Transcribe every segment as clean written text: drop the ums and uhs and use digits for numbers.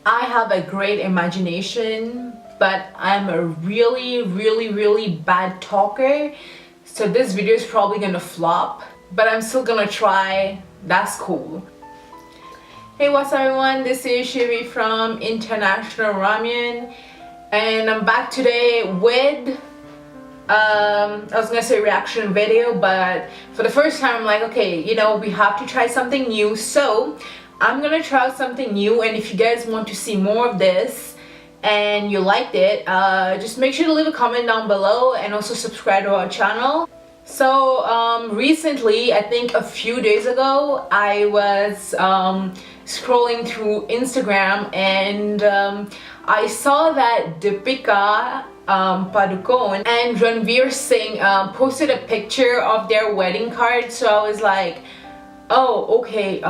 I have a great imagination, but I'm a really bad talker. So this video is probably gonna flop, but I'm still gonna try. That's cool. Hey, what's up everyone? This is Shivi from International Ramyun, and I'm back today with I was gonna say reaction video, but for the first time I'm like, okay, we have to try something new. So I'm gonna try out something new, and if you guys want to see more of this and you liked it, just make sure to leave a comment down below and also subscribe to our channel. So recently, I think a few days ago, I was scrolling through Instagram, and I saw that Deepika Padukone and Ranveer Singh posted a picture of their wedding card. So I was like, oh, okay.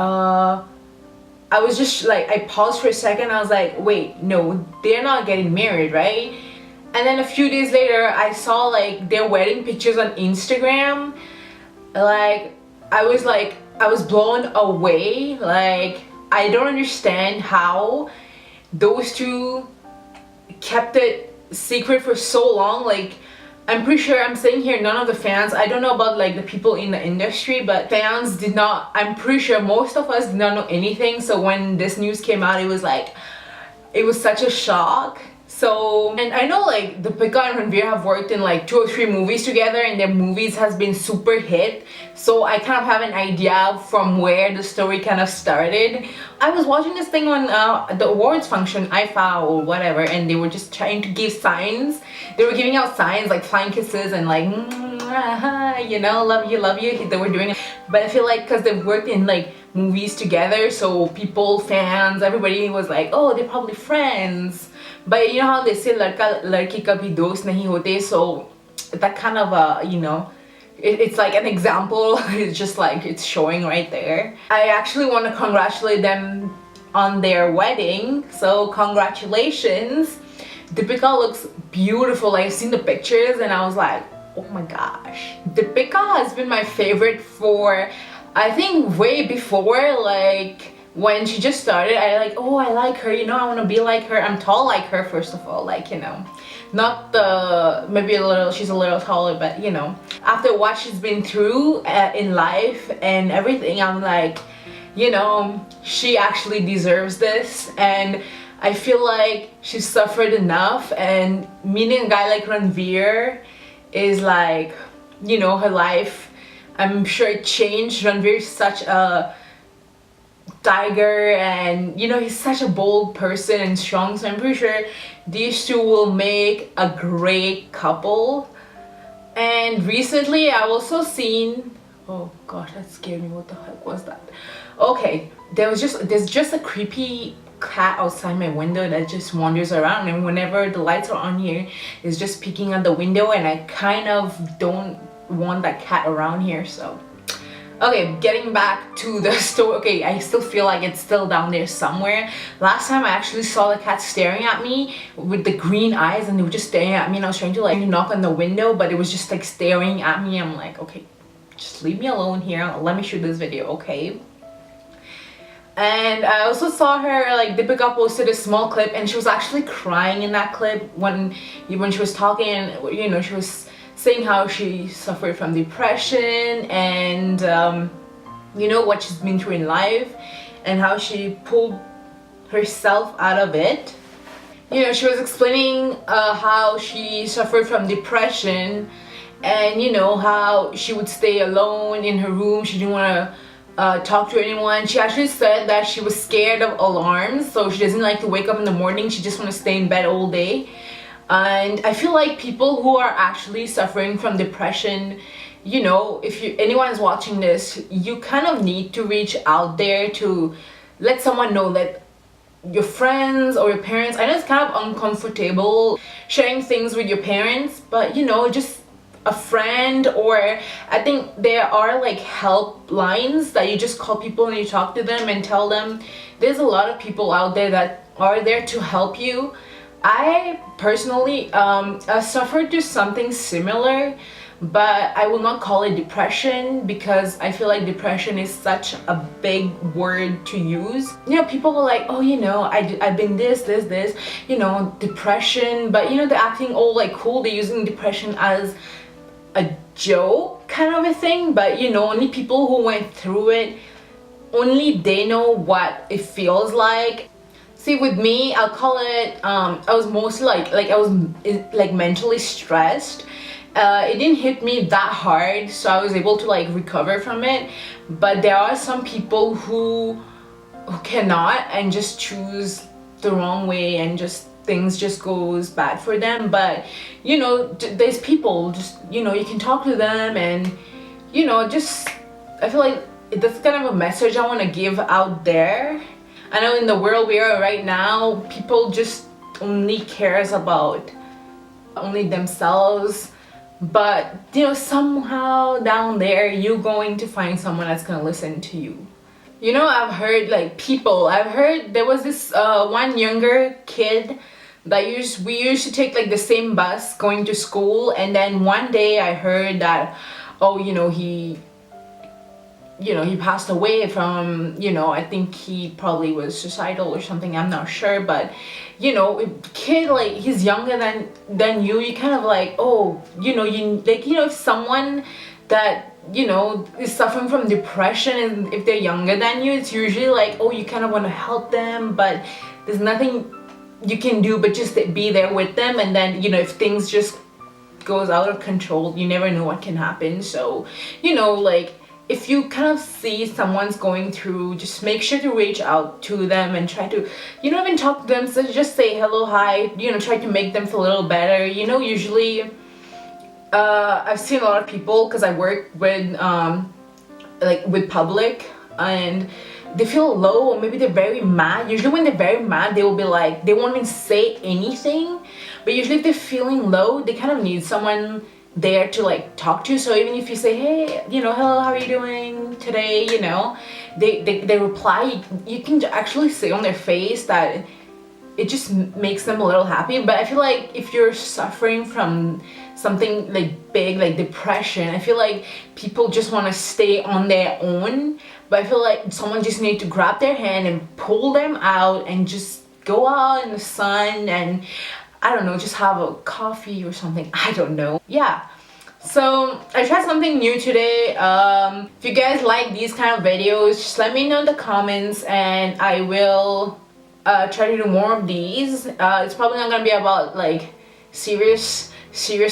I was just like, I paused for a second. I was like, wait, no, they're not getting married, right? And then a few days later, I saw like their wedding pictures on Instagram. Like, I was blown away. Like, I don't understand how those two kept it secret for so long. Like, I'm pretty sure, I'm saying here, none of the fans, I don't know about like the people in the industry, but fans did not, I'm pretty sure most of us did not know anything. So when this news came out, it was like, it was such a shock. So, and I know like Deepika and Ranveer have worked in like 2 or 3 movies together, and their movies has been super hit. So I kind of have an idea from where the story kind of started. I was watching this thing on the awards function, IFA or whatever, and they were just trying to give signs. They were giving out signs like flying kisses and like, love you, they were doing it. But I feel like because they've worked in like movies together, so people, fans, everybody was like, oh, they're probably friends. But you know how they say ladka ladki kabhi dost nahi hote, so that kind of it's like an example. It's just like, it's showing right there. I actually want to congratulate them on their wedding, so congratulations. Deepika looks beautiful. Like, I've seen the pictures and I was like, oh my gosh. Deepika has been my favorite for, I think, way before, like when she just started. I like her, I want to be like her. I'm tall like her, first of all, like, not the, maybe a little, she's a little taller, but after what she's been through in life and everything, I'm like, she actually deserves this. And I feel like she's suffered enough, and meeting a guy like Ranveer is like, her life, I'm sure it changed. Ranveer is such a tiger, and he's such a bold person and strong, so I'm pretty sure these two will make a great couple. And recently I also seen, oh gosh, that scared me. What the heck was that? Okay, there's just a creepy cat outside my window that just wanders around, and whenever the lights are on here, it's just peeking at the window, and I kind of don't want that cat around here. So okay, getting back to the story. Okay, I still feel like it's still down there somewhere. Last time I actually saw the cat staring at me with the green eyes, and they were just staring at me, and I was trying to like knock on the window, but it was just like staring at me. I'm like, okay, just leave me alone here. Let me shoot this video, okay? And I also saw her, like, Deepika posted a small clip, and she was actually crying in that clip when she was talking. She was saying how she suffered from depression, and what she's been through in life, and how she pulled herself out of it. She was explaining how she suffered from depression, and how she would stay alone in her room. She didn't want to talk to anyone. She actually said that she was scared of alarms, so she doesn't like to wake up in the morning. She just want to stay in bed all day. And I feel like people who are actually suffering from depression, if anyone is watching this, you kind of need to reach out there to let someone know, that your friends or your parents, I know it's kind of uncomfortable sharing things with your parents, but just a friend, or I think there are like helplines that you just call people and you talk to them and tell them there's a lot of people out there that are there to help you. I personally suffered to something similar, but I will not call it depression because I feel like depression is such a big word to use. You know, people are like, oh, you know, I've been this, you know, depression, but you know, they're acting all like cool, they're using depression as a joke kind of a thing, but you know, only people who went through it, only they know what it feels like. See, with me, I'll call it, I was mostly like I was like mentally stressed. It didn't hit me that hard, so I was able to like recover from it, but there are some people who cannot and just choose the wrong way and just things just goes bad for them. But you know, there's people, just, you know, you can talk to them, and you know, just, I feel like that's kind of a message I want to give out there. I know in the world we are right now, people just only cares about only themselves, but you know, somehow down there you're going to find someone that's gonna listen to you. You know, I've heard there was this one younger kid that we used to take like the same bus going to school, and then one day I heard that, oh, you know, he passed away from, you know, I think he probably was suicidal or something, I'm not sure. But you know, kid, like, he's younger than you kind of like, oh, you know, you like, you know, if someone that, you know, is suffering from depression, and if they're younger than you, it's usually like, oh, you kind of want to help them, but there's nothing you can do but just be there with them. And then, you know, if things just goes out of control, you never know what can happen. So, you know, like, if you kind of see someone's going through, just make sure to reach out to them and try to, you know, even talk to them. So just say hello, hi, you know, try to make them feel a little better. You know, usually I've seen a lot of people, because I work with like with public, and they feel low, or maybe they're very mad. Usually when they're very mad, they will be like, they won't even say anything, but usually if they're feeling low, they kind of need someone there to like talk to. So even if you say, hey, you know, hello, how are you doing today, you know, they reply, you can actually see on their face that it just makes them a little happy. But I feel like if you're suffering from something like big, like depression, I feel like people just want to stay on their own, but I feel like someone just need to grab their hand and pull them out and just go out in the sun and, I don't know, just have a coffee or something. I don't know. Yeah. So I tried something new today. If you guys like these kind of videos, just let me know in the comments, and I will try to do more of these. It's probably not gonna be about like serious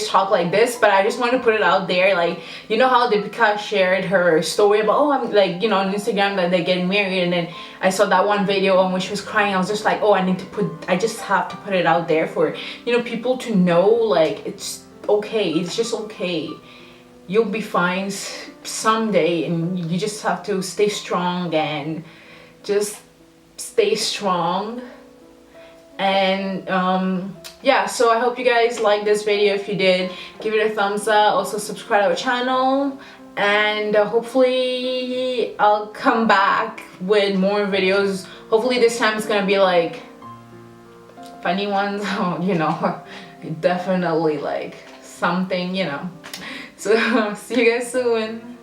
talk like this, but I just want to put it out there. Like, you know how Deepika shared her story about, oh, I'm like, you know, on Instagram that they're getting married, and then I saw that one video on which she was crying. I was just like, oh, I just have to put it out there for, you know, people to know, like, it's okay, it's just okay, you'll be fine someday, and you just have to stay strong and just stay strong. And yeah, so I hope you guys liked this video. If you did, give it a thumbs up, also subscribe to our channel, and hopefully I'll come back with more videos. Hopefully this time it's gonna be like funny ones, you know, definitely like something, you know. So see you guys soon.